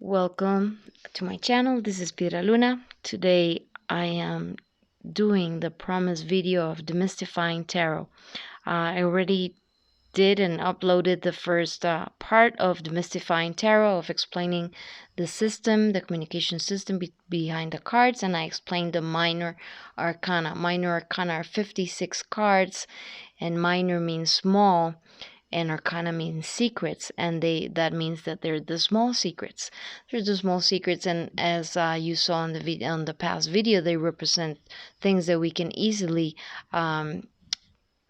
Welcome to my channel. This is Piedra Luna. Today I am doing the promised video of Demystifying Tarot. I already did and uploaded the first part of Demystifying Tarot, of explaining the system, the communication system behind the cards, and I explained the Minor Arcana. Minor Arcana are 56 cards, and minor means small, and arcana means secrets, and that means that they're the small secrets. They're the small secrets, and as you saw on the past video, they represent things that we can easily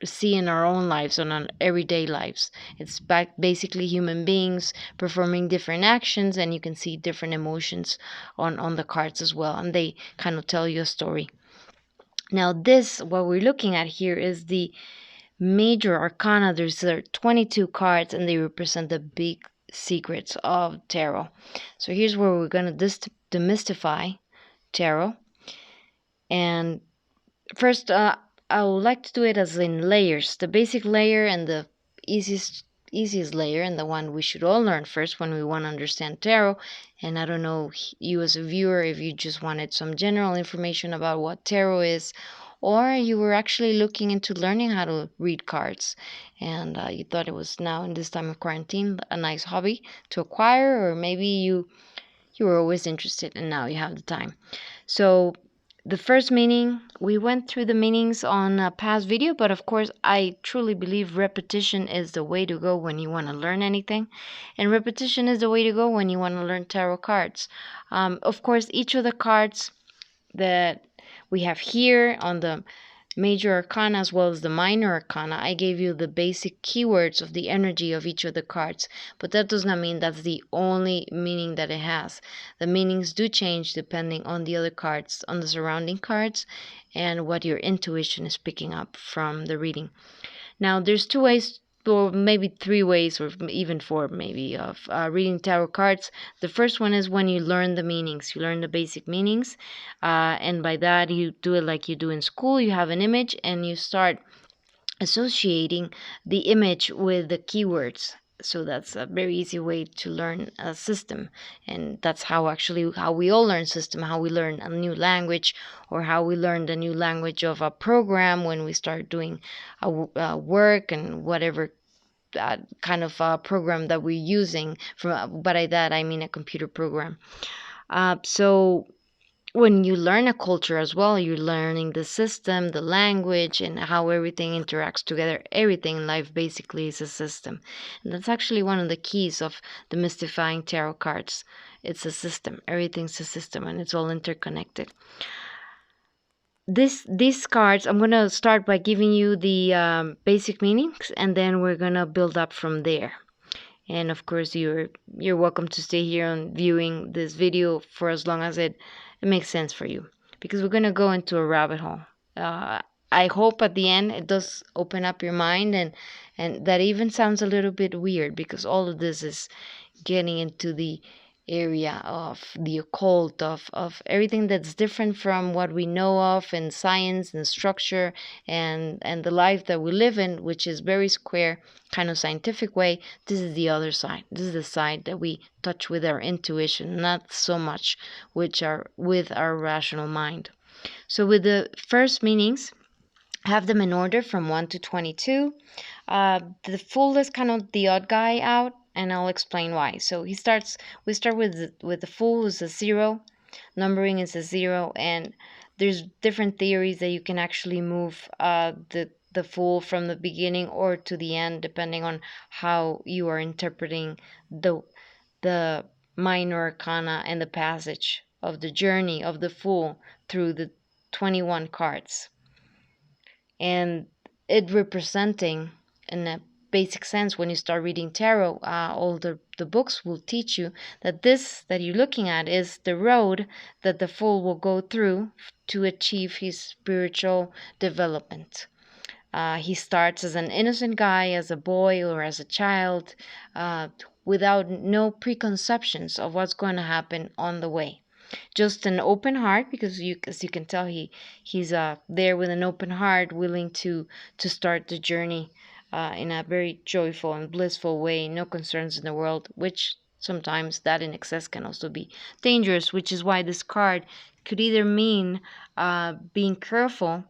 see in our own lives, on our everyday lives. It's basically human beings performing different actions, and you can see different emotions on the cards as well, and they kind of tell you a story. Now what we're looking at here is the Major Arcana. There's 22 cards, and they represent the big secrets of tarot. So here's where we're going to demystify tarot. And first, I would like to do it as in layers. The basic layer and the easiest layer, and the one we should all learn first when we want to understand tarot. And I don't know, you as a viewer, if you just wanted some general information about what tarot is, or you were actually looking into learning how to read cards, and you thought it was, now in this time of quarantine, a nice hobby to acquire, or maybe you were always interested and now you have the time. So the first meaning, we went through the meanings on a past video, but of course I truly believe repetition is the way to go when you want to learn anything, and repetition is the way to go when you want to learn tarot cards. Of course, each of the cards that we have here on the Major Arcana as well as the Minor Arcana, I gave you the basic keywords of the energy of each of the cards, but that does not mean that's the only meaning that it has. The meanings do change depending on the other cards, on the surrounding cards, and what your intuition is picking up from the reading. Now, there's two ways, or maybe three ways, or even four maybe, of reading tarot cards. The first one is when you learn the meanings. You learn the basic meanings, and by that you do it like you do in school. You have an image and you start associating the image with the keywords. So that's a very easy way to learn a system, and that's how we all learn system, how we learn a new language, or how we learn the new language of a program when we start doing a work, and whatever kind of program that we're using. By that I mean a computer program. So when you learn a culture as well, you're learning the system, the language, and how everything interacts together. Everything in life basically is a system. And that's actually one of the keys of demystifying tarot cards. It's a system. Everything's a system, and it's all interconnected. These cards, I'm going to start by giving you the basic meanings, and then we're going to build up from there. And of course, you're welcome to stay here and viewing this video for as long as it makes sense for you, because we're going to go into a rabbit hole. I hope at the end it does open up your mind, and that even sounds a little bit weird, because all of this is getting into the area of the occult, of everything that's different from what we know of in science and structure, and the life that we live in, which is very square, kind of scientific way. This is the other side. This is the side that we touch with our intuition, not so much with our rational mind. So with the first meanings, have them in order from 1 to 22. The Fool is kind of the odd guy out, and I'll explain why. So we start with the Fool, who's a 0. Numbering is a 0, and there's different theories that you can actually move the Fool from the beginning or to the end, depending on how you are interpreting the Minor Arcana and the passage of the journey of the Fool through the 21 cards. And it representing, in a basic sense, when you start reading tarot, all the books will teach you that this that you're looking at is the road that the Fool will go through to achieve his spiritual development. He starts as an innocent guy, as a boy or as a child, without no preconceptions of what's going to happen on the way. Just an open heart, because as you can tell, he's there with an open heart, willing to start the journey in a very joyful and blissful way, no concerns in the world, which sometimes that in excess can also be dangerous, which is why this card could either mean being careful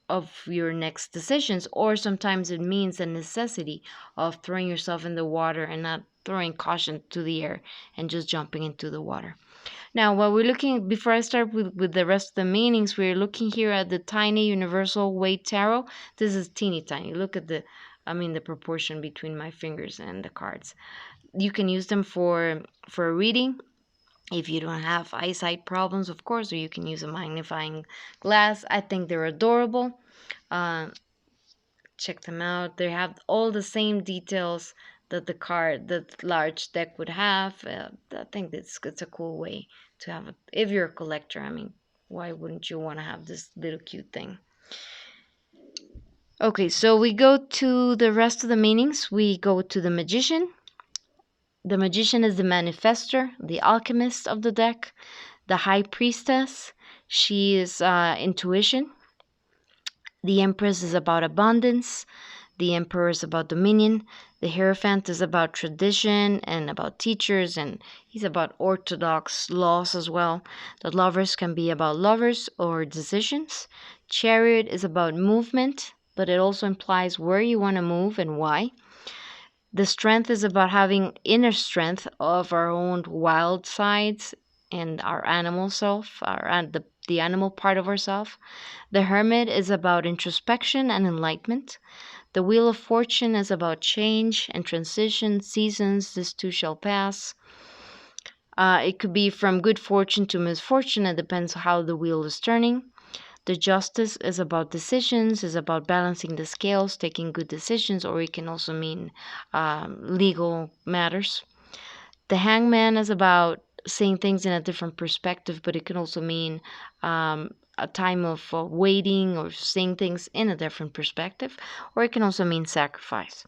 of your next decisions, or sometimes it means a necessity of throwing yourself in the water and not throwing caution to the air and just jumping into the water. Now, while we're looking, before I start with the rest of the meanings, we're looking here at the tiny universal weight tarot. This is teeny tiny. Look at the proportion between my fingers and the cards. You can use them for a reading if you don't have eyesight problems, of course, or you can use a magnifying glass. I think they're adorable. Uh, check them out. They have all the same details that the large deck would have. I think it's a cool way to have it. If you're a collector, I mean, why wouldn't you want to have this little cute thing? Okay, so we go to the rest of the meanings. We go to the Magician. The Magician is the manifester, the alchemist of the deck. The High Priestess, she is intuition. The Empress is about abundance. The Emperor is about dominion. The Hierophant is about tradition and about teachers, and he's about orthodox laws as well. The Lovers can be about lovers or decisions. Chariot is about movement, but it also implies where you want to move and why. The Strength is about having inner strength of our own wild sides and our animal self, the animal part of ourself. The Hermit is about introspection and enlightenment. The Wheel of Fortune is about change and transition, seasons. This too shall pass. It could be from good fortune to misfortune. It depends how the wheel is turning. The Justice is about decisions, is about balancing the scales, taking good decisions, or it can also mean legal matters. The Hangman is about seeing things in a different perspective, but it can also mean a time of waiting or seeing things in a different perspective, or it can also mean sacrifice.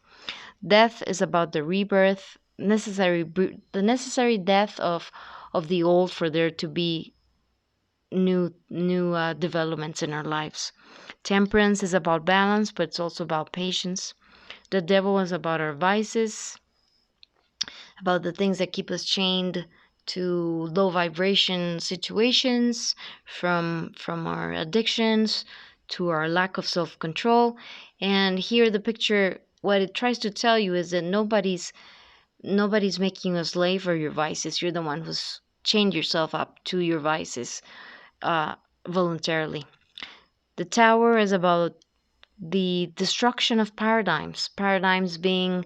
Death is about the rebirth, the necessary death of the old for there to be new developments in our lives. Temperance is about balance, but it's also about patience. The Devil is about our vices, about the things that keep us chained to low vibration situations, from our addictions to our lack of self-control. And here the picture, what it tries to tell you is that nobody's making you a slave for your vices. You're the one who's chained yourself up to your vices voluntarily. The Tower is about the destruction of paradigms being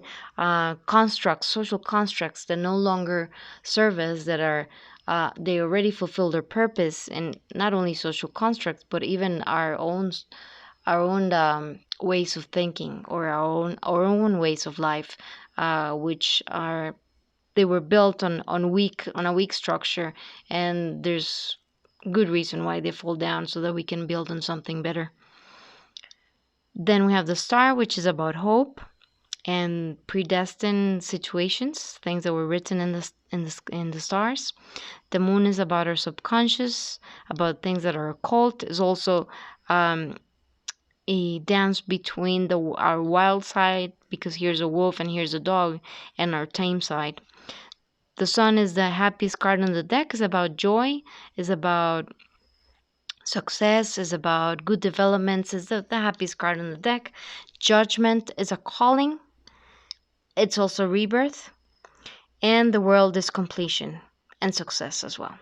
constructs, social constructs that no longer serve us, that are they already fulfill their purpose, and not only social constructs, but even our own ways of thinking, or our own ways of life, which are they were built on a weak structure, and there's good reason why they fall down, so that we can build on something better. Then we have the Star, which is about hope and predestined situations, things that were written in the stars. The Moon is about our subconscious, about things that are occult. Is also a dance between our wild side, because here's a wolf and here's a dog, and our tame side. The Sun is the happiest card on the deck. Is about joy, is about success, is about good developments, is the happiest card on the deck. Judgment is a calling. It's also rebirth. And the World is completion and success as well.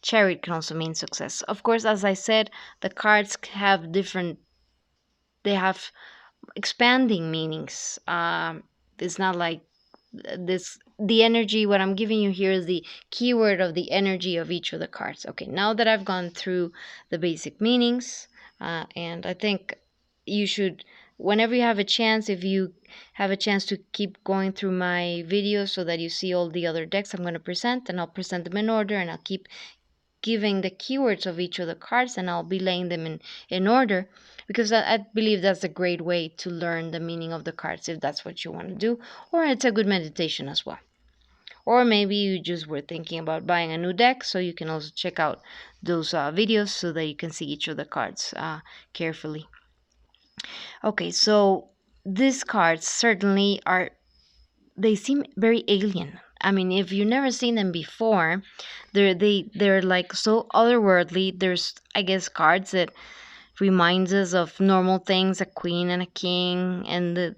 Chariot can also mean success. Of course, as I said, the cards have they have expanding meanings. It's not like the energy. What I'm giving you here is the keyword of the energy of each of the cards. Okay, now that I've gone through the basic meanings, and I think you should, whenever you have a chance, if you have a chance to keep going through my videos so that you see all the other decks I'm going to present, and I'll present them in order, and I'll keep giving the keywords of each of the cards, and I'll be laying them in order, because I believe that's a great way to learn the meaning of the cards, if that's what you want to do, or it's a good meditation as well. Or maybe you just were thinking about buying a new deck, so you can also check out those videos so that you can see each of the cards carefully. Okay, so these cards certainly are they seem very alien. I mean, if you've never seen them before, they're like so otherworldly. There's, I guess, cards that reminds us of normal things, a queen and a king, and the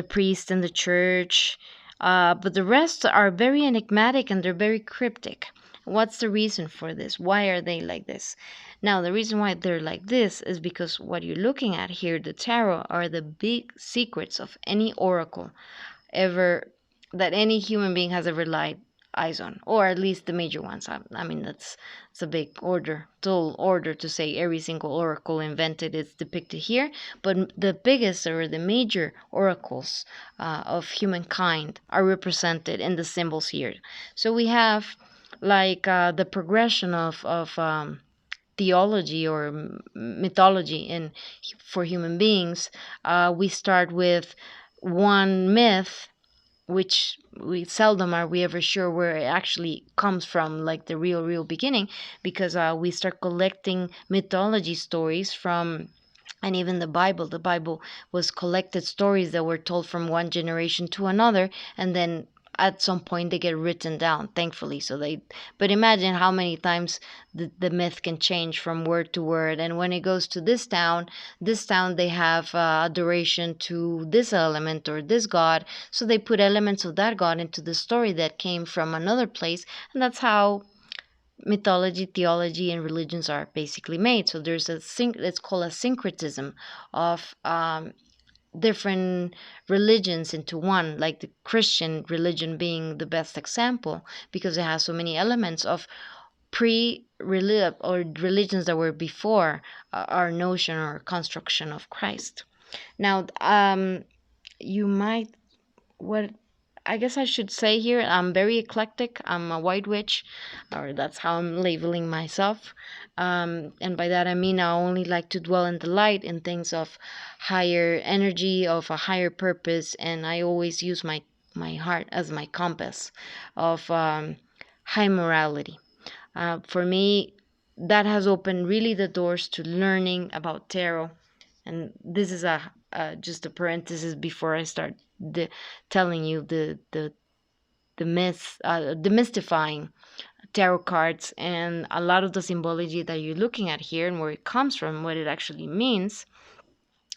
priest and the church. But the rest are very enigmatic and they're very cryptic. What's the reason for this? Why are they like this? Now, the reason why they're like this is because what you're looking at here, the tarot, are the big secrets of any oracle ever that any human being has ever laid eyes on, or at least the major ones. I mean, it's a big order, tall order to say every single oracle invented is depicted here, but the biggest or the major oracles of humankind are represented in the symbols here. So we have like the progression of theology or mythology in for human beings. We start with one myth, which we seldom are we ever sure where it actually comes from, like the real beginning, because we start collecting mythology stories from, and even the bible was collected stories that were told from one generation to another, and then at some point they get written down, thankfully. But imagine how many times the myth can change from word to word. And when it goes to this town they have adoration to this element or this god, so they put elements of that god into the story that came from another place. And that's how mythology, theology, and religions are basically made. So there's it's called a syncretism of different religions into one, like the Christian religion being the best example because it has so many elements of or religions that were before our notion or construction of Christ. Now, you might, what I guess I should say here, I'm very eclectic. I'm a white witch, or that's how I'm labeling myself. And by that I mean I only like to dwell in the light, in things of higher energy, of a higher purpose, and I always use my heart as my compass of high morality. For me, that has opened really the doors to learning about tarot. And this is just a parenthesis before I start telling you the myths, demystifying tarot cards and a lot of the symbology that you're looking at here and where it comes from, what it actually means.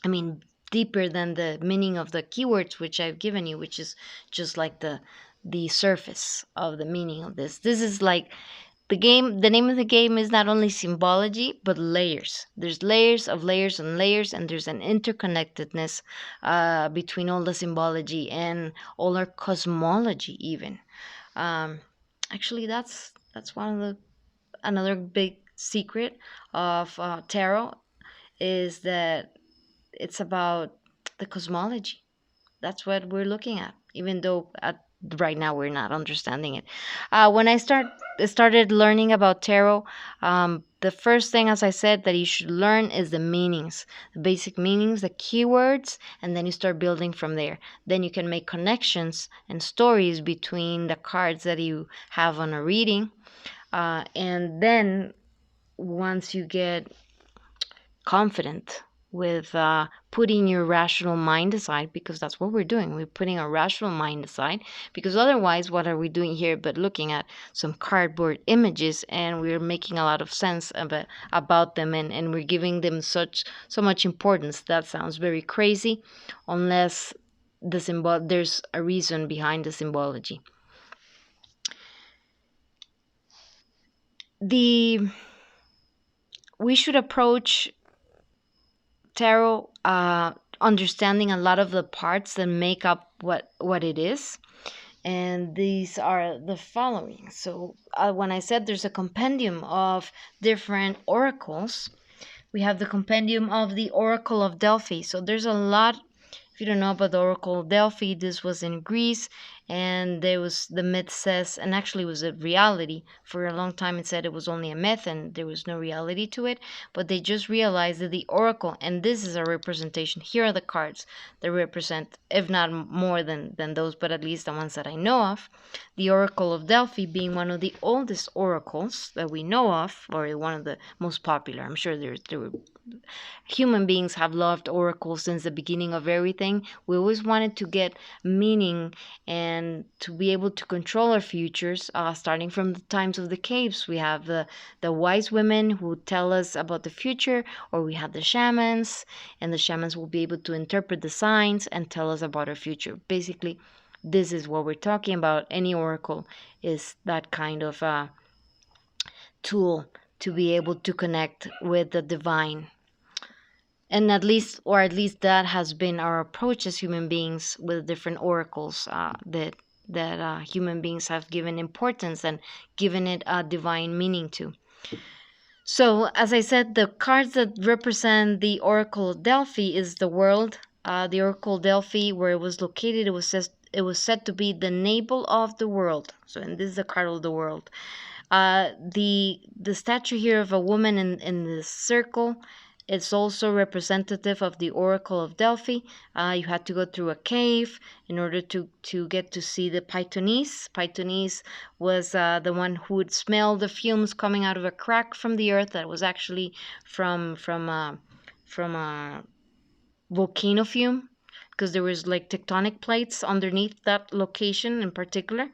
I mean, deeper than the meaning of the keywords which I've given you, which is just like the surface of the meaning of this. This is like the name of the game is not only symbology but layers. There's layers of layers and layers, and there's an interconnectedness between all the symbology and all our cosmology even. Actually, that's one of the another big secret of tarot is that it's about the cosmology. That's what we're looking at, even though right now we're not understanding it. When I started learning about tarot, the first thing, as I said, that you should learn is the meanings, the basic meanings, the keywords, and then you start building from there. Then you can make connections and stories between the cards that you have on a reading. And then once you get confident with putting your rational mind aside, because that's what we're doing. We're putting our rational mind aside, because otherwise, what are we doing here but looking at some cardboard images, and we're making a lot of sense about them, and we're giving them so much importance. That sounds very crazy, unless there's a reason behind the symbology. We should approach tarot understanding a lot of the parts that make up what it is, and these are the following. So when I said there's a compendium of different oracles, we have the compendium of the Oracle of Delphi. So there's a lot. If you don't know about the Oracle of Delphi, this was in Greece, and there was, the myth says, and actually it was a reality. For a long time it said it was only a myth and there was no reality to it, but they just realized that the Oracle, and this is a representation, here are the cards that represent, if not more than those, but at least the ones that I know of. The Oracle of Delphi being one of the oldest oracles that we know of, or one of the most popular. I'm sure there were human beings have loved oracles since the beginning of everything, everything. We always wanted to get meaning and to be able to control our futures. Starting from the times of the caves, we have the wise women who tell us about the future, or we have the shamans, and the shamans will be able to interpret the signs and tell us about our future. Basically, this is what we're talking about. Any oracle is that kind of tool to be able to connect with the divine. And at least that has been our approach as human beings with different oracles, that human beings have given importance and given it a divine meaning to. So, as I said, the cards that represent the Oracle of Delphi is the world. The Oracle Delphi, where it was located, it was said to be the navel of the world. So, and this is the card of the world. The statue here of a woman in this circle, it's also representative of the Oracle of Delphi. You had to go through a cave in order to get to see the Pythoness. Pythoness was the one who would smell the fumes coming out of a crack from the earth that was actually from a volcano fume, because there was like tectonic plates underneath that location in particular.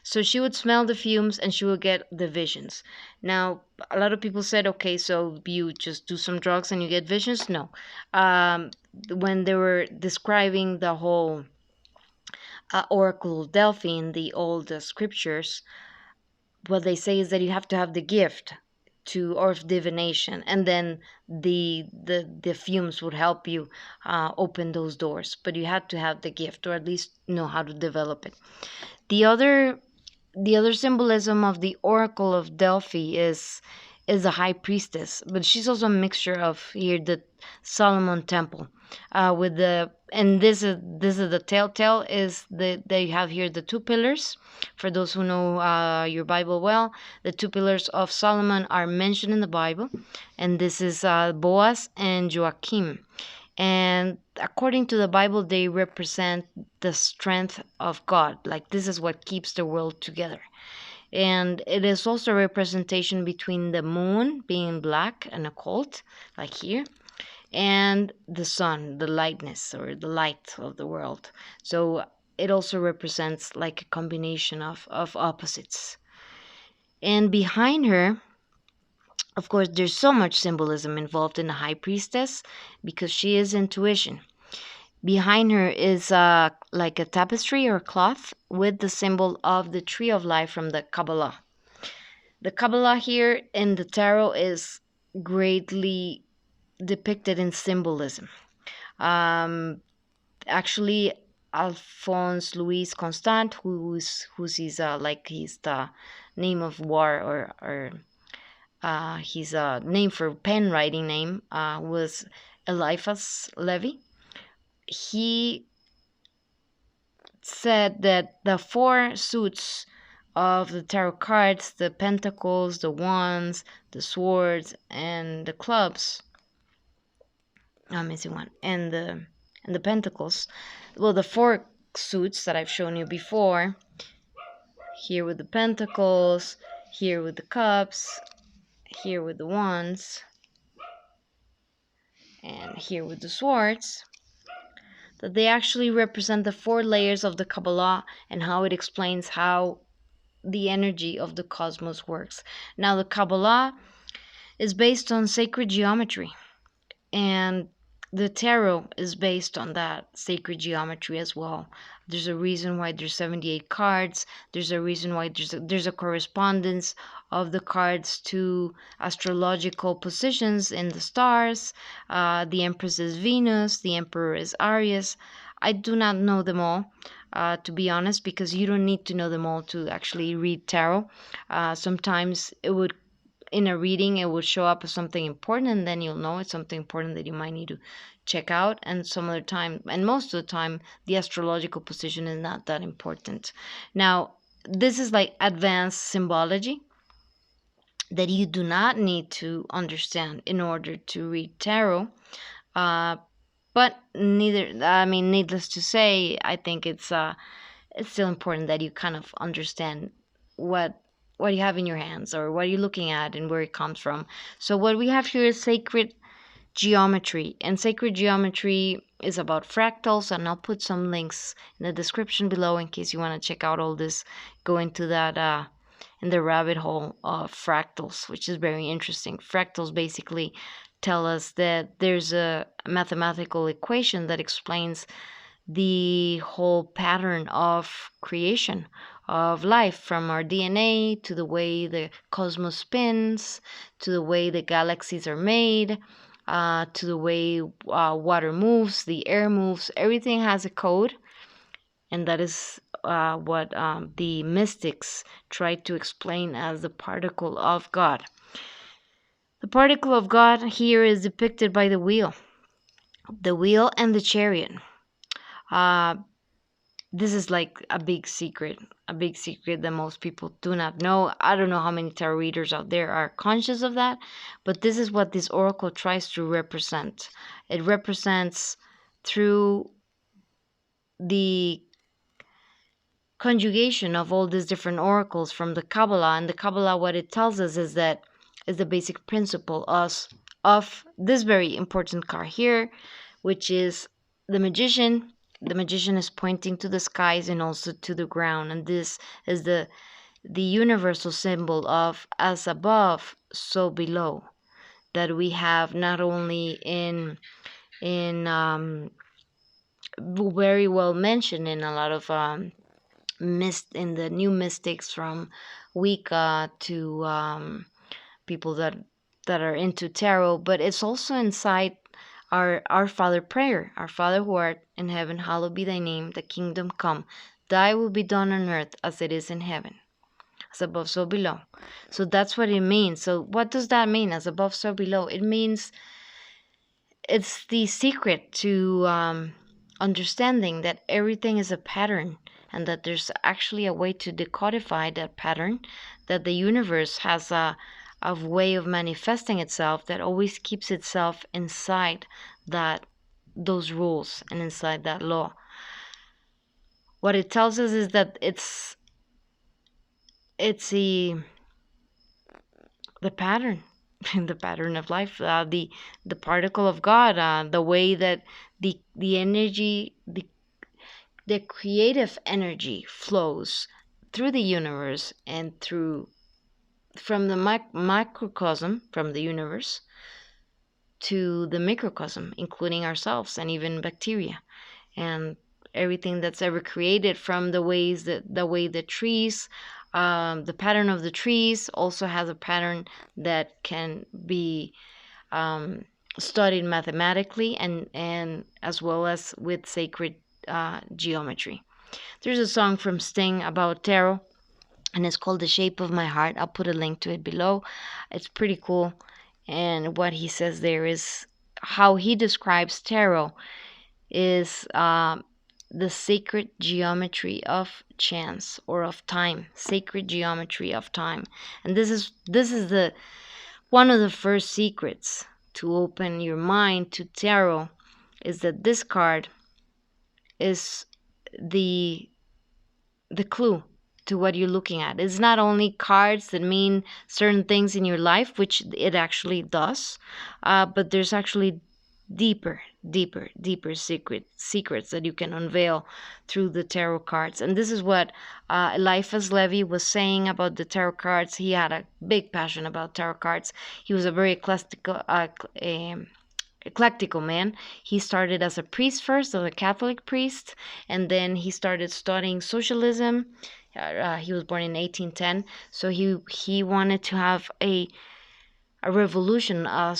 So she would smell the fumes and she would get the visions. Now, a lot of people said, okay, so you just do some drugs and you get visions? No. When they were describing the whole Oracle of Delphi in the old scriptures, what they say is that you have to have the gift of divination, and then the fumes would help you open those doors. But you had to have the gift, or at least know how to develop it. The other symbolism of the Oracle of Delphi is the High Priestess, but she's also a mixture of here the Solomon Temple, with the, and this is the telltale is that you have here the two pillars. For those who know your Bible well, the two pillars of Solomon are mentioned in the Bible, and this is Boaz and Joachim. And according to the Bible, they represent the strength of God. Like, this is what keeps the world together. And it is also a representation between the moon being black and occult, like here, and the sun, the lightness or the light of the world. So it also represents like a combination of opposites. And behind her, of course, there's so much symbolism involved in the High Priestess because she is intuition. Behind her is like a tapestry or cloth with the symbol of the tree of life from the Kabbalah. The Kabbalah here in the tarot is greatly depicted in symbolism. Actually, Alphonse Louis Constant, who's his like he's the name of war, or his name for pen writing name was Eliphas Levi. He said that the four suits of the tarot cards, the pentacles, the wands, the swords, and the clubs, I'm missing one, and the pentacles, well, the four suits that I've shown you before, here with the pentacles, here with the cups, here with the wands, and here with the swords, that they actually represent the four layers of the Kabbalah and how it explains how the energy of the cosmos works. Now, the Kabbalah is based on sacred geometry, and the tarot is based on that sacred geometry as well. There's a reason why there's 78 cards. There's a reason why there's a correspondence of the cards to astrological positions in the stars. The Empress is Venus. The Emperor is Aries. I do not know them all, to be honest, because you don't need to know them all to actually read tarot. Sometimes in a reading, it will show up as something important, and then you'll know it's something important that you might need to check out. And some other time, and most of the time, the astrological position is not that important. Now, this is like advanced symbology that you do not need to understand in order to read tarot. But needless to say, I think it's still important that you kind of understand what you have in your hands, or what you're looking at and where it comes from. So what we have here is sacred geometry, and sacred geometry is about fractals, and I'll put some links in the description below in case you want to check out all this, go into that in the rabbit hole of fractals, which is very interesting. Fractals basically tell us that there's a mathematical equation that explains the whole pattern of creation of life, from our DNA to the way the cosmos spins, to the way the galaxies are made, to the way water moves, the air moves. Everything has a code, and that is what the mystics try to explain as the particle of God. The particle of God here is depicted by the wheel and the chariot. This is like a big secret that most people do not know. I don't know how many tarot readers out there are conscious of that, but this is what this oracle tries to represent. It represents through the conjugation of all these different oracles from the Kabbalah. And the Kabbalah, what it tells us is that is the basic principle of this very important card here, which is the magician. The magician is pointing to the skies and also to the ground, and this is the universal symbol of as above, so below, that we have not only in very well mentioned in a lot of in the new mystics, from Wicca to people that are into tarot, but it's also inside our Father prayer. Our Father who art in heaven, hallowed be thy name, the kingdom come, thy will be done on earth as it is in heaven. As above, so below. So that's what it means. So what does that mean, as above, so below? It means it's the secret to understanding that everything is a pattern, and that there's actually a way to decodify that pattern, that the universe has a way of manifesting itself that always keeps itself inside those rules and inside that law. What it tells us is that it's the pattern, the pattern of life, the particle of God, the way that the energy, the creative energy flows through the universe and from the microcosm, from the universe, to the microcosm, including ourselves and even bacteria and everything that's ever created, from the way the trees, the pattern of the trees also has a pattern that can be studied mathematically and as well as with sacred geometry. There's a song from Sting about tarot, and it's called The Shape of My Heart. I'll put a link to it below. It's pretty cool. And what he says there is how he describes tarot is the sacred geometry of chance or of time, sacred geometry of time. And this is the one of the first secrets to open your mind to tarot, is that this card is the clue to what you're looking at. It's not only cards that mean certain things in your life, which it actually does, but there's actually deeper secrets that you can unveil through the tarot cards. And this is what Eliphas Levi was saying about the tarot cards. He had a big passion about tarot cards. He was a very eclectical man. He started as a priest first, as a Catholic priest, and then he started studying socialism. He was born in 1810, so he wanted to have a revolution, of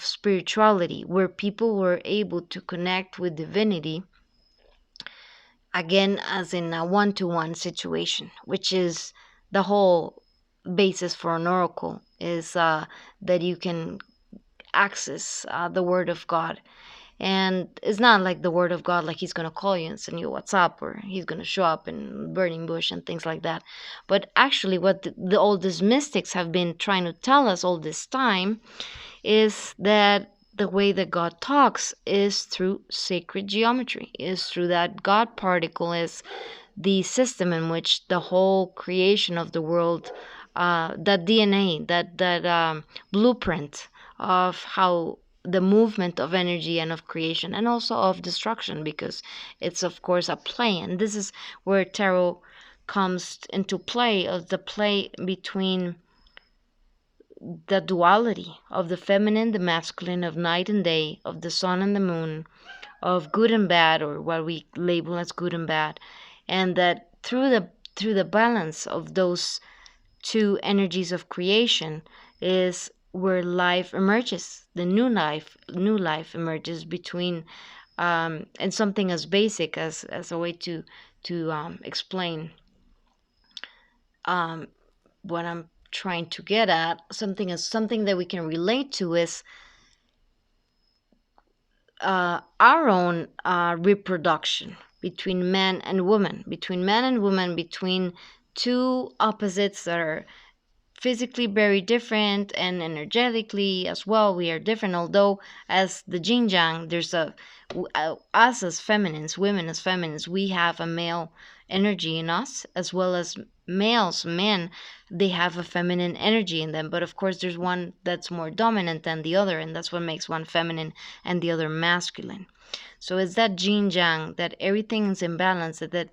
spirituality, where people were able to connect with divinity again, as in a one-to-one situation, which is the whole basis for an oracle, is that you can access the word of God. And it's not like the word of God, like he's going to call you and send you a WhatsApp, or he's going to show up in burning bush and things like that. But actually what the oldest mystics have been trying to tell us all this time is that the way that God talks is through sacred geometry, is through that God particle, is the system in which the whole creation of the world, that DNA, that blueprint of how the movement of energy and of creation and also of destruction, because it's of course a play, and this is where tarot comes into play, of the play between the duality of the feminine, the masculine, of night and day, of the sun and the moon, of good and bad, or what we label as good and bad, and that through the balance of those two energies of creation is where life emerges. The new life emerges between, and something as basic as a way to explain what I'm trying to get at. Something that we can relate to is our own reproduction between man and woman, between two opposites that are physically very different, and energetically as well we are different. Although as the yin yang, there's us as feminines, women as feminines, we have a male energy in us, as well as men, they have a feminine energy in them. But of course there's one that's more dominant than the other, and that's what makes one feminine and the other masculine. So it's that yin yang, that everything is in balance, that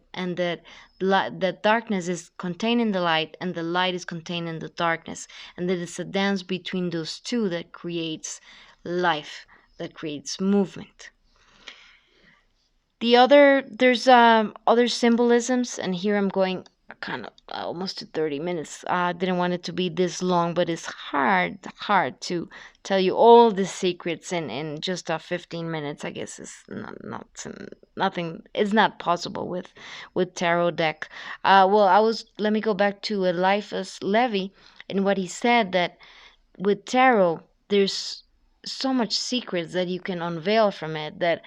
darkness is contained in the light and the light is contained in the darkness, and that it's a dance between those two that creates life, that creates movement. There's other symbolisms, and here I'm going kind of almost to 30 minutes. I didn't want it to be this long, but it's hard to tell you all the secrets in just 15 minutes. I guess it's nothing. It's not possible with tarot deck. Let me go back to Eliphas Levi and what he said, that with tarot there's so much secrets that you can unveil from it, that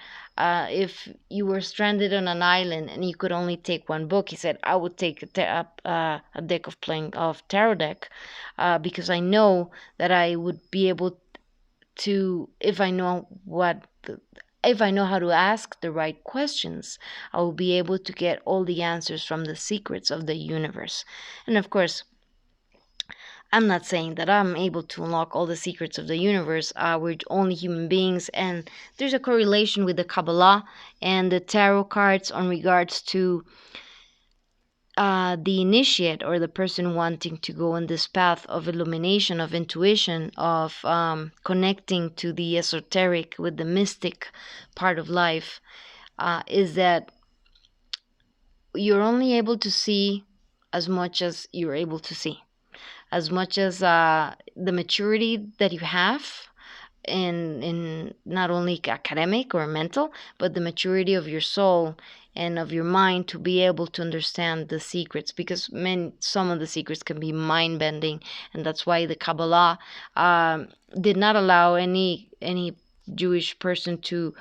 if you were stranded on an island and you could only take one book, he said, I would take a deck of tarot deck, because I know that I would be able to, if I know how to ask the right questions, I will be able to get all the answers from the secrets of the universe. And of course, I'm not saying that I'm able to unlock all the secrets of the universe. We're only human beings, and there's a correlation with the Kabbalah and the tarot cards on regards to the initiate, or the person wanting to go on this path of illumination, of intuition, of connecting to the esoteric with the mystic part of life, is that you're only able to see as much as you're able to see. As much as the maturity that you have in not only academic or mental, but the maturity of your soul and of your mind to be able to understand the secrets, because some of the secrets can be mind-bending, and that's why the Kabbalah did not allow any Jewish person to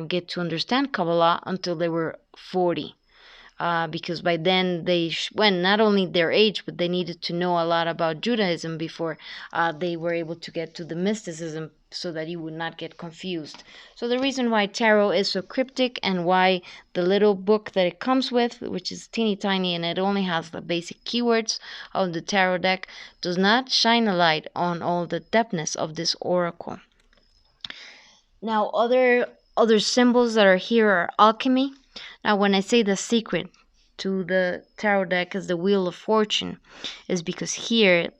get to understand Kabbalah until they were 40. Because by then when not only their age, but they needed to know a lot about Judaism before they were able to get to the mysticism, so that you would not get confused. So the reason why tarot is so cryptic, and why the little book that it comes with, which is teeny tiny and it only has the basic keywords of the tarot deck, does not shine a light on all the depthness of this oracle. Now, other symbols that are here are alchemy. Now, when I say the secret to the tarot deck is the Wheel of Fortune, is because here,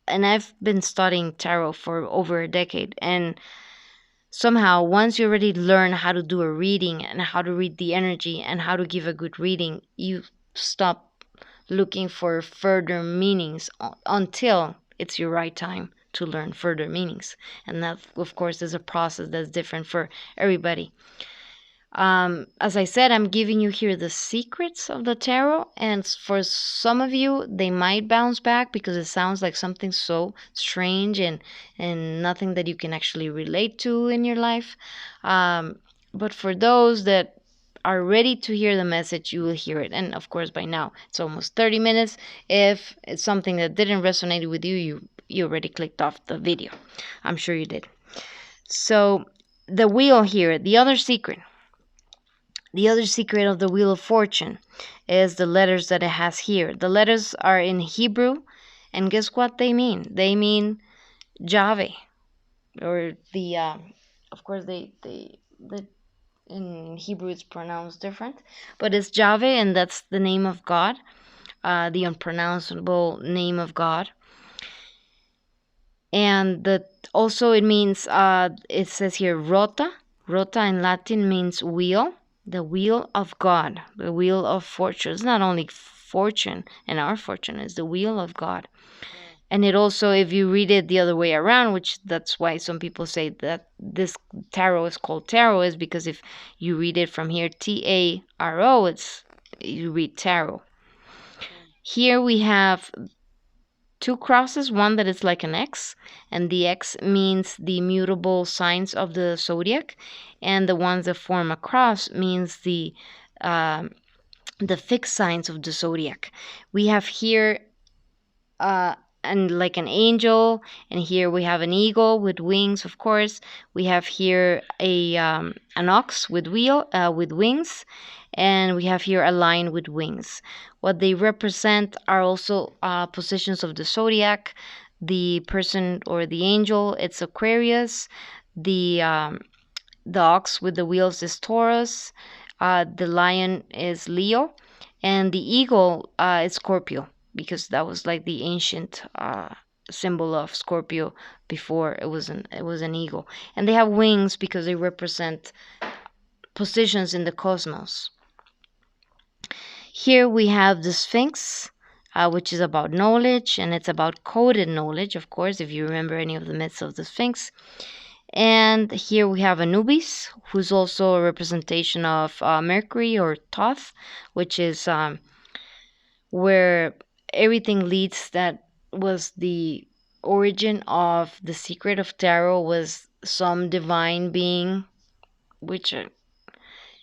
and I've been studying tarot for over a decade, and somehow once you already learn how to do a reading and how to read the energy and how to give a good reading, you stop looking for further meanings until it's your right time to learn further meanings. And that, of course, is a process that's different for everybody. As I said, I'm giving you here the secrets of the tarot, and for some of you, they might bounce back because it sounds like something so strange and nothing that you can actually relate to in your life. But for those that are ready to hear the message, you will hear it. And of course, by now, it's almost 30 minutes. If it's something that didn't resonate with you, you already clicked off the video. I'm sure you did. So the wheel here, the other secret of the Wheel of Fortune is the letters that it has here. The letters are in Hebrew, and guess what they mean? They mean Yahweh. or the of course the in Hebrew it's pronounced different, but it's Jahwe, and that's the name of God, the unpronounceable name of God. And also it means, it says here rota. Rota in Latin means wheel, the wheel of God, the wheel of fortune. It's not only fortune, and our fortune is the wheel of God. And it also, if you read it the other way around, which that's why some people say that this tarot is called tarot, is because if you read it from here, Taro, it's, you read tarot. Here we have two crosses, one that is like an X, and the X means the mutable signs of the zodiac, and the ones that form a cross means the fixed signs of the zodiac. We have here and like an angel, and here we have an eagle with wings, of course. We have here a an ox with wings, and we have here a lion with wings. What they represent are also positions of the zodiac. The person or the angel, it's Aquarius. The ox with the wheels is Taurus. The lion is Leo, and the eagle is Scorpio, because that was like the ancient symbol of Scorpio before it was an eagle. And they have wings because they represent positions in the cosmos. Here we have the Sphinx, which is about knowledge, and it's about coded knowledge, of course, if you remember any of the myths of the Sphinx. And here we have Anubis, who's also a representation of Mercury or Thoth, which is where everything leads. That was the origin of the secret of tarot, was some divine being, which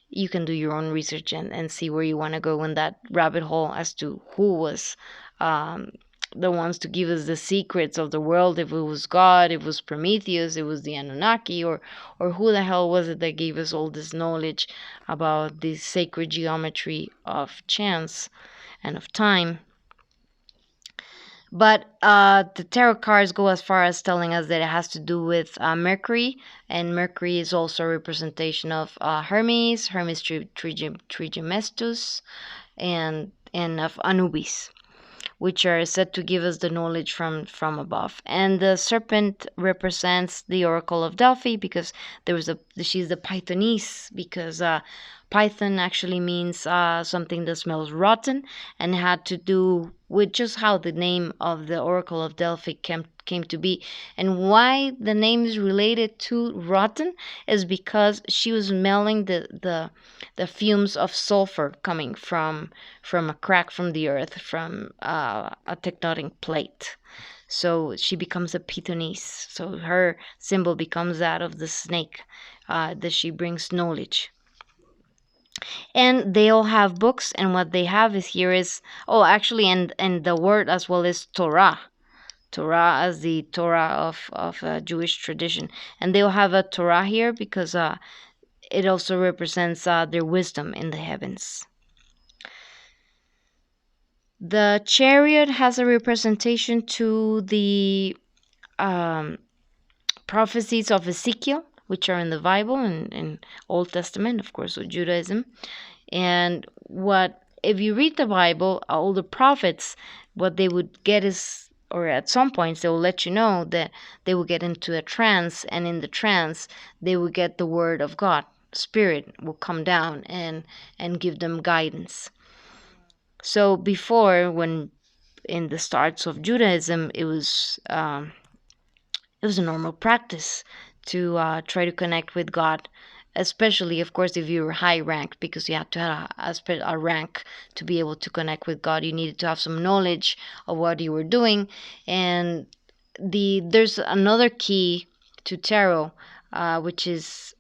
you can do your own research and see where you want to go in that rabbit hole as to who was the ones to give us the secrets of the world. If it was God, if it was Prometheus, it was the Anunnaki, or who the hell was it that gave us all this knowledge about the sacred geometry of chance and of time. But the tarot cards go as far as telling us that it has to do with Mercury, and Mercury is also a representation of Hermes Trismegistus, and of Anubis, which are said to give us the knowledge from above. And the serpent represents the Oracle of Delphi, because she's the Pythoness, because Python actually means something that smells rotten, and had to do with just how the name of the Oracle of Delphi came to be. And why the name is related to rotten is because she was smelling the fumes of sulfur coming from a crack from the earth, from a tectonic plate. So she becomes a Pythoness. So her symbol becomes that of the snake, that she brings knowledge. And they all have books, and what they have is here is, actually, and the word as well is Torah. Torah as the Torah of Jewish tradition. And they'll have a Torah here because it also represents their wisdom in the heavens. The chariot has a representation to the prophecies of Ezekiel, which are in the Bible and in Old Testament, of course, with Judaism. And if you read the Bible, all the prophets, what they would get is, or at some points they will let you know that they will get into a trance, and in the trance they will get the word of God. Spirit will come down and give them guidance. So before, when in the starts of Judaism, it was a normal practice to try to connect with God, especially, of course, if you were high ranked, because you had to have a rank to be able to connect with God. You needed to have some knowledge of what you were doing. And there's another key to tarot, which is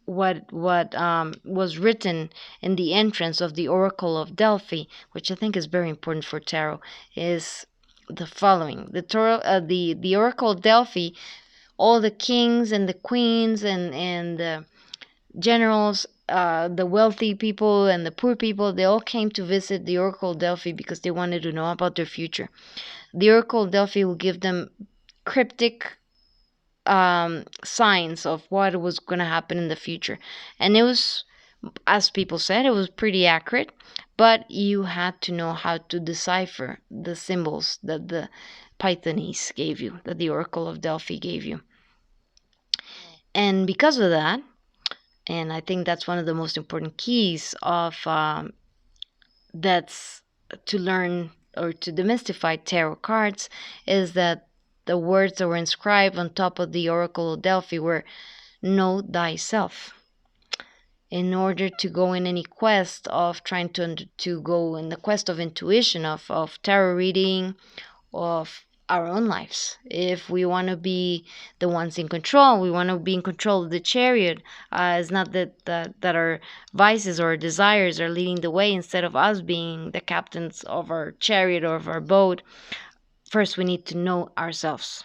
what was written in the entrance of the Oracle of Delphi, which I think is very important for tarot, is the following: the Oracle of Delphi, all the kings and the queens and the generals, the wealthy people and the poor people, they all came to visit the Oracle of Delphi because they wanted to know about their future. The Oracle of Delphi will give them cryptic signs of what was going to happen in the future. And it was, as people said, it was pretty accurate, but you had to know how to decipher the symbols that the Pythonese gave you, that the Oracle of Delphi gave you. And because of that, and I think that's one of the most important keys of that's to learn or to demystify tarot cards, is that the words that were inscribed on top of the Oracle of Delphi were "Know thyself." In order to go in any quest of trying to go in the quest of intuition, of tarot reading, of our own lives. If we want to be the ones in control, we want to be in control of the chariot. It's not that our vices or desires are leading the way instead of us being the captains of our chariot or of our boat. First, we need to know ourselves.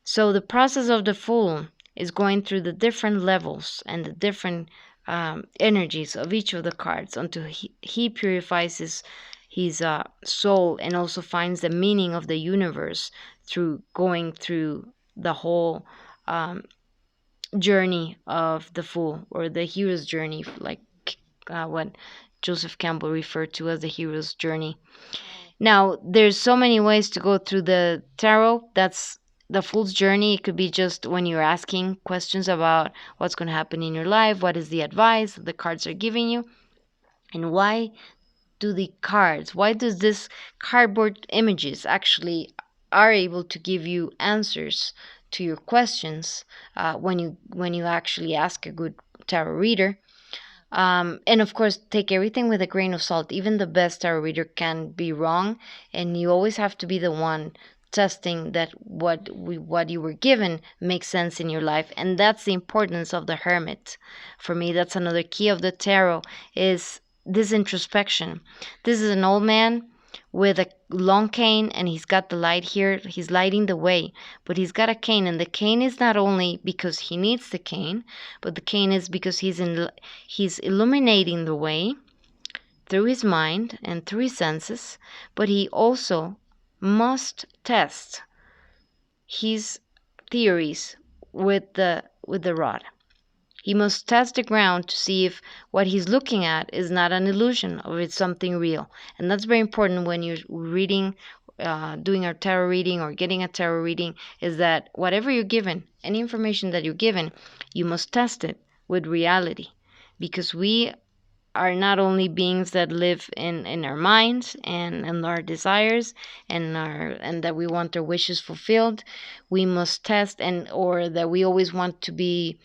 So the process of the Fool is going through the different levels and the different energies of each of the cards until he purifies his soul, and also finds the meaning of the universe through going through the whole journey of the Fool, or the hero's journey, like what Joseph Campbell referred to as the hero's journey. Now, there's so many ways to go through the tarot. That's the Fool's journey. It could be just when you're asking questions about what's going to happen in your life, what is the advice the cards are giving you, and why does this cardboard images actually are able to give you answers to your questions when you actually ask a good tarot reader. And of course, take everything with a grain of salt. Even the best tarot reader can be wrong, and you always have to be the one testing that what you were given makes sense in your life. And that's the importance of the hermit. For me, that's another key of the tarot, is this introspection. This is an old man with a long cane, and he's got the light here. He's lighting the way, but he's got a cane, and the cane is not only because he needs the cane, but the cane is because he's illuminating the way through his mind and through his senses. But he also must test his theories with the rod. He must test the ground to see if what he's looking at is not an illusion or it's something real. And that's very important when you're reading, doing a tarot reading or getting a tarot reading, is that whatever you're given, any information that you're given, you must test it with reality. Because we are not only beings that live in our minds and our desires and that we want our wishes fulfilled. We must test, or that we always want to be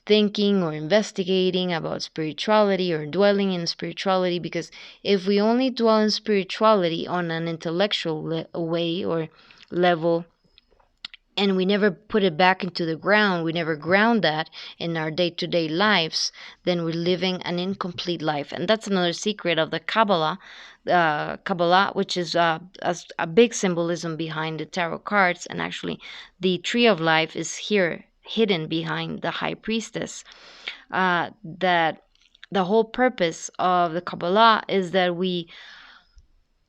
thinking or investigating about spirituality or dwelling in spirituality, because if we only dwell in spirituality on an intellectual way or level, and we never put it back into the ground, we never ground that in our day-to-day lives, then we're living an incomplete life. And that's another secret of the Kabbalah, which is a big symbolism behind the tarot cards. And actually, the tree of life is here, hidden behind the High Priestess. That the whole purpose of the Kabbalah is that we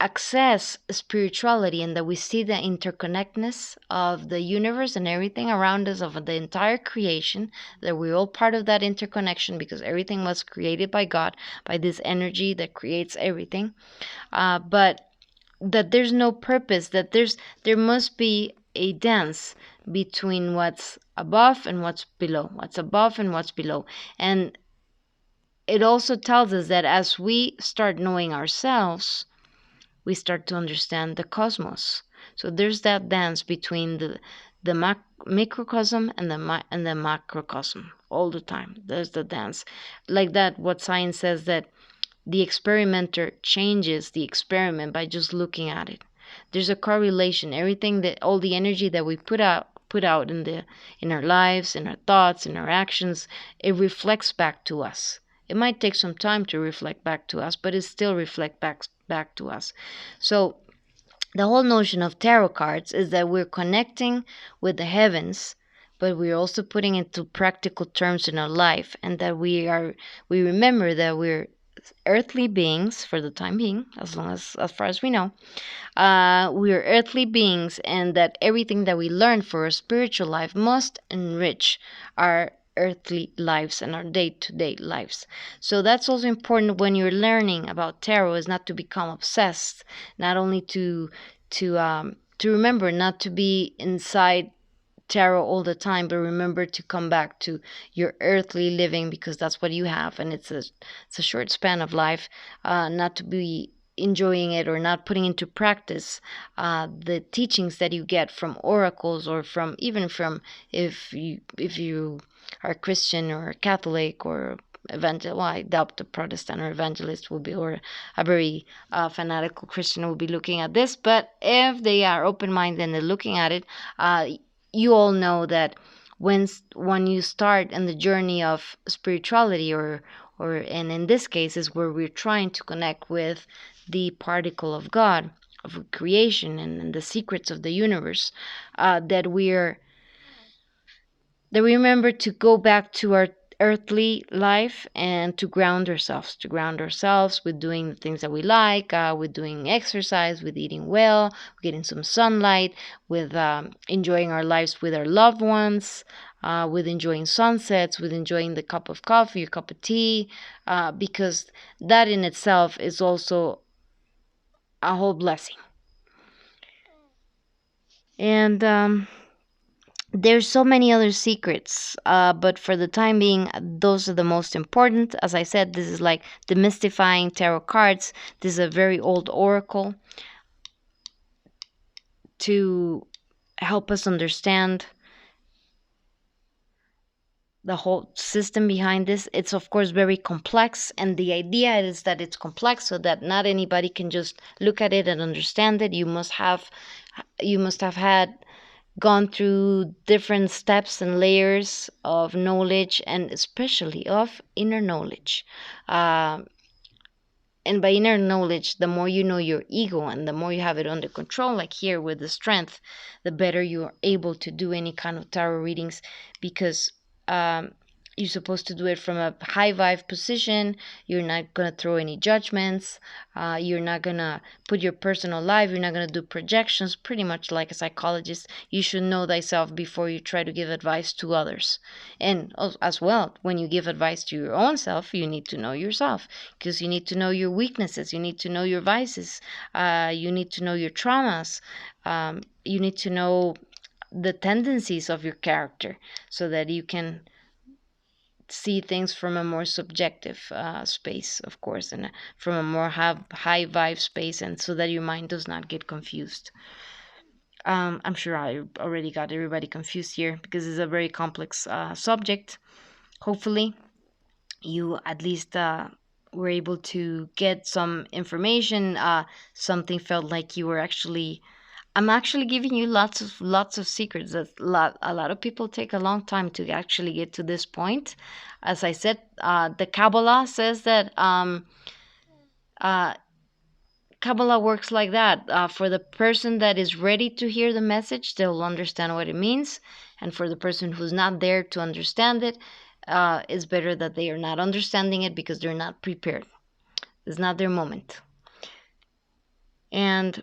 access spirituality, and that we see the interconnectedness of the universe and everything around us, of the entire creation, that we're all part of that interconnection, because everything was created by God, by this energy that creates everything. But that there's no purpose, that there must be a dance between what's above and what's below, and it also tells us that as we start knowing ourselves, we start to understand the cosmos. So there's that dance between the microcosm and the macrocosm all the time. There's the dance, like that. What science says, that the experimenter changes the experiment by just looking at it. There's a correlation. Everything, that all the energy that we put out in our lives, in our thoughts, in our actions, it reflects back to us. It might take some time to reflect back to us, but it still reflects back to us. So the whole notion of tarot cards is that we're connecting with the heavens, but we're also putting it into practical terms in our life, and that we remember that we're earthly beings for the time being, as far as we know. We are earthly beings, and that everything that we learn for a spiritual life must enrich our earthly lives and our day-to-day lives. So that's also important when you're learning about tarot, is not to become obsessed, not only to remember not to be inside tarot all the time, but remember to come back to your earthly living, because that's what you have, and it's a short span of life. Not to be enjoying it or not putting into practice the teachings that you get from oracles, or from even from, if you are Christian or Catholic or evangel. Well, I doubt a Protestant or evangelist will be, or a very fanatical Christian will be looking at this. But if they are open-minded and they're looking at it, you all know that when you start in the journey of spirituality, or and in this case is where we're trying to connect with the particle of God, of creation, and the secrets of the universe, that we remember to go back to our earthly life and to ground ourselves with doing the things that we like, with doing exercise, with eating well, getting some sunlight, with enjoying our lives with our loved ones, with enjoying sunsets, with enjoying the cup of coffee or cup of tea, because that in itself is also a whole blessing. And there's so many other secrets, but for the time being, those are the most important. As I said, this is like Demystifying Tarot Cards. This is a very old oracle to help us understand the whole system behind this. It's of course very complex, and the idea is that it's complex so that not anybody can just look at it and understand it. You must have had gone through different steps and layers of knowledge, and especially of inner knowledge. And by inner knowledge, the more you know your ego and the more you have it under control, like here with the strength, the better you are able to do any kind of tarot readings, because you're supposed to do it from a high vibe position. You're not going to throw any judgments. You're not going to put your personal life. You're not going to do projections. Pretty much like a psychologist, you should know thyself before you try to give advice to others. And as well, when you give advice to your own self, you need to know yourself, because you need to know your weaknesses. You need to know your vices. You need to know your traumas. You need to know the tendencies of your character, so that you can see things from a more subjective space, of course, and from a more high vibe space, and so that your mind does not get confused. I'm sure I already got everybody confused here, because it's a very complex subject. Hopefully, you at least were able to get some information. Something felt like you were actually. I'm actually giving you lots of secrets. A lot of people take a long time to actually get to this point. As I said, the Kabbalah says that Kabbalah works like that. For the person that is ready to hear the message, they'll understand what it means, and for the person who's not there to understand it, it's better that they are not understanding it, because they're not prepared. It's not their moment. And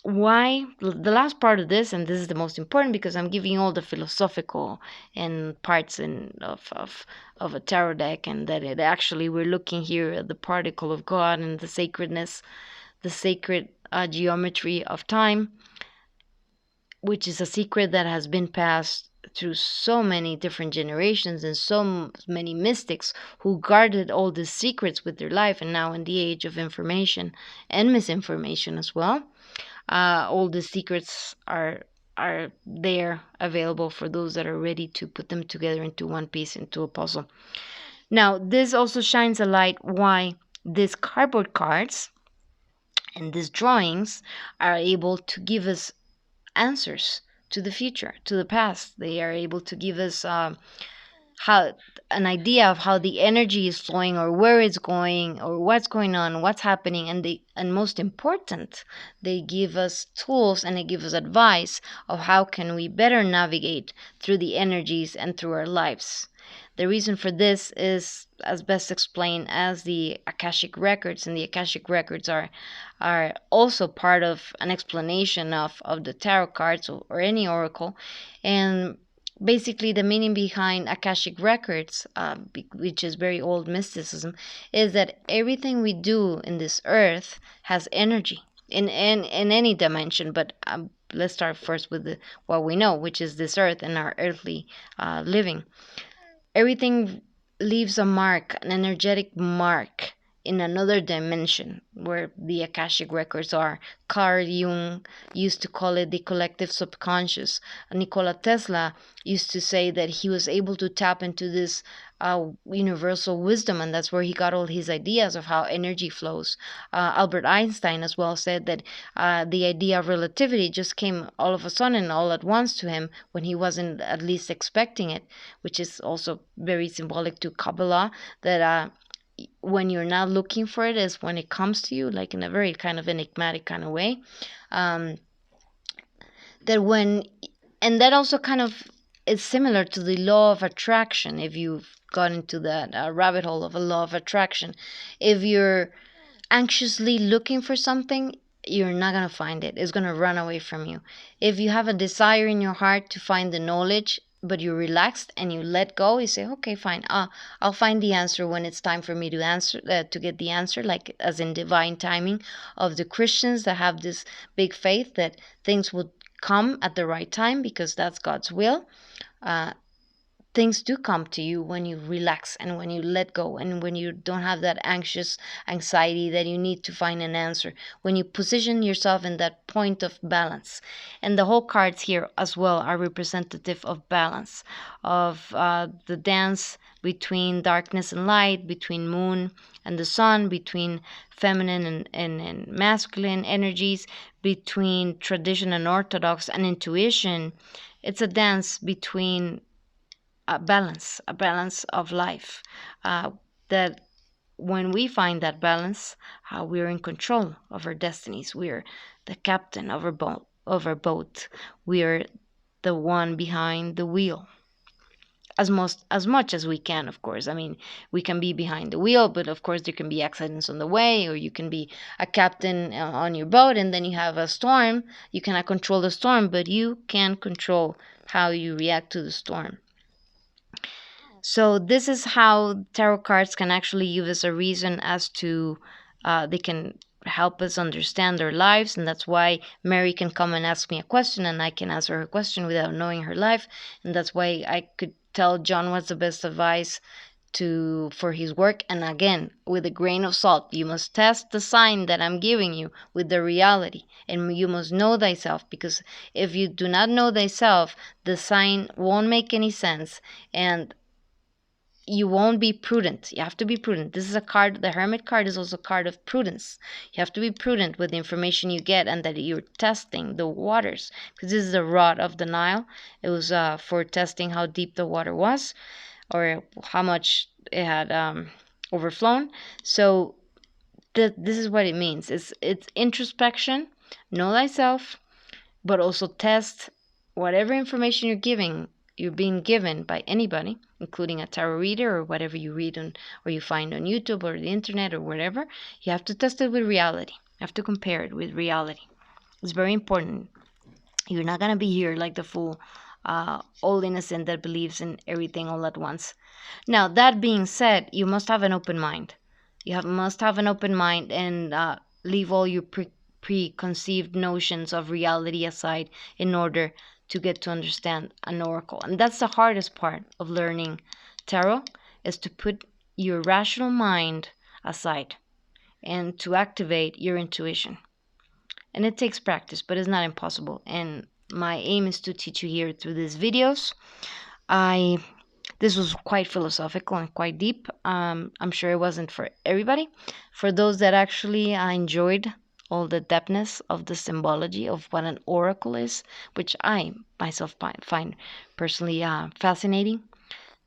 why the last part of this, and this is the most important, because I'm giving you all the philosophical and parts of a tarot deck, and that it actually, we're looking here at the particle of God and the sacredness, the sacred geometry of time, which is a secret that has been passed through so many different generations and so many mystics who guarded all these secrets with their life. And now in the age of information and misinformation as well, all the secrets are there available for those that are ready to put them together into one piece, into a puzzle. Now, this also shines a light why these cardboard cards and these drawings are able to give us answers to the future, to the past. They are able to give us how an idea of how the energy is flowing, or where it's going, or what's going on, what's happening, and most important, they give us tools and they give us advice of how can we better navigate through the energies and through our lives. The reason for this is as best explained as the Akashic records, and the Akashic records are also part of an explanation of the tarot cards, or any oracle. And basically the meaning behind Akashic records, which is very old mysticism, is that everything we do in this earth has energy in any dimension. But let's start first with what we know, which is this earth and our earthly living. Everything leaves a mark, an energetic mark, in another dimension where the Akashic records are. Carl Jung used to call it the collective subconscious. Nikola Tesla used to say that he was able to tap into this universal wisdom, and that's where he got all his ideas of how energy flows. Albert Einstein as well said that the idea of relativity just came all of a sudden, all at once to him, when he wasn't at least expecting it, which is also very symbolic to Kabbalah, that when you're not looking for it is when it comes to you, like in a very kind of enigmatic kind of way. That when, and that also kind of is similar to the law of attraction. If you've got into that rabbit hole of a law of attraction, if you're anxiously looking for something, you're not going to find it. It's going to run away from you. If you have a desire in your heart to find the knowledge, but you're relaxed and you let go, you say, okay, fine, I'll find the answer when it's time for me to answer, to get the answer, like as in divine timing of the Christians that have this big faith that things will come at the right time because that's God's will. Things do come to you when you relax and when you let go, and when you don't have that anxious anxiety that you need to find an answer, when you position yourself in that point of balance. And the whole cards here as well are representative of balance, of the dance between darkness and light, between moon and the sun, between feminine and masculine energies, between tradition and orthodox and intuition. It's a dance between a balance of life, that when we find that balance, we're in control of our destinies. We're the captain of our boat. We're the one behind the wheel. As much as we can, of course. I mean, we can be behind the wheel, but of course there can be accidents on the way, or you can be a captain on your boat and then you have a storm. You cannot control the storm, but you can control how you react to the storm. So this is how tarot cards can actually give us a reason as to they can help us understand our lives. And that's why Mary can come and ask me a question and I can answer her question without knowing her life. And that's why I could tell John what's the best advice for his work. And again, with a grain of salt, you must test the sign that I'm giving you with the reality, and you must know thyself, because if you do not know thyself, the sign won't make any sense, and you won't be prudent. You have to be prudent. This is a card, the Hermit card is also a card of prudence. You have to be prudent with the information you get, and that you're testing the waters, because this is the rod of the Nile. It was for testing how deep the water was, or how much it had overflown. So this is what it means. It's introspection, know thyself, but also test whatever information you're being given by anybody, including a tarot reader or whatever you read on or you find on YouTube or the internet or whatever. You have to test it with reality. You have to compare it with reality. It's very important. You're not going to be here like the fool, all innocent that believes in everything all at once. Now, that being said, you must have an open mind. Must have an open mind and leave all your preconceived notions of reality aside in order to get to understand an oracle. And that's the hardest part of learning tarot, is to put your rational mind aside and to activate your intuition. And it takes practice, but it's not impossible. And my aim is to teach you here through these videos. This was quite philosophical and quite deep. I'm sure it wasn't for everybody. For those that actually enjoyed all the depthness of the symbology of what an oracle is, which I myself find personally fascinating,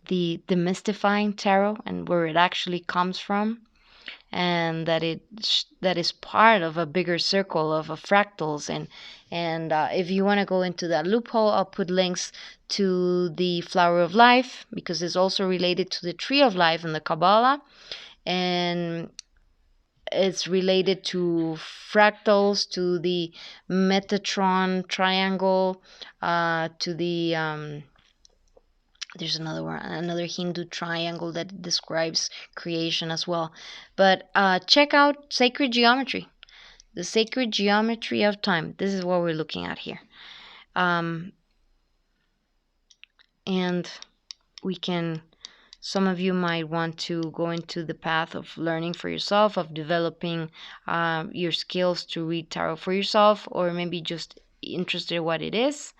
the demystifying tarot and where it actually comes from, and that is part of a bigger circle of fractals. And if you want to go into that loophole, I'll put links to the flower of life, because it's also related to the tree of life in the Kabbalah, and it's related to fractals, to the Metatron triangle, to the there's another one, another Hindu triangle that describes creation as well. But check out sacred geometry, the sacred geometry of time. This is what we're looking at here. And we can, some of you might want to go into the path of learning for yourself, of developing your skills to read tarot for yourself, or maybe just interested in what it is.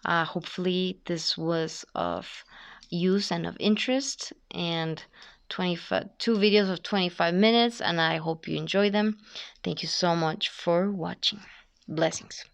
Hopefully this was of use and of interest, and 2 videos of 25 minutes, and I hope you enjoy them. Thank you so much for watching. Blessings.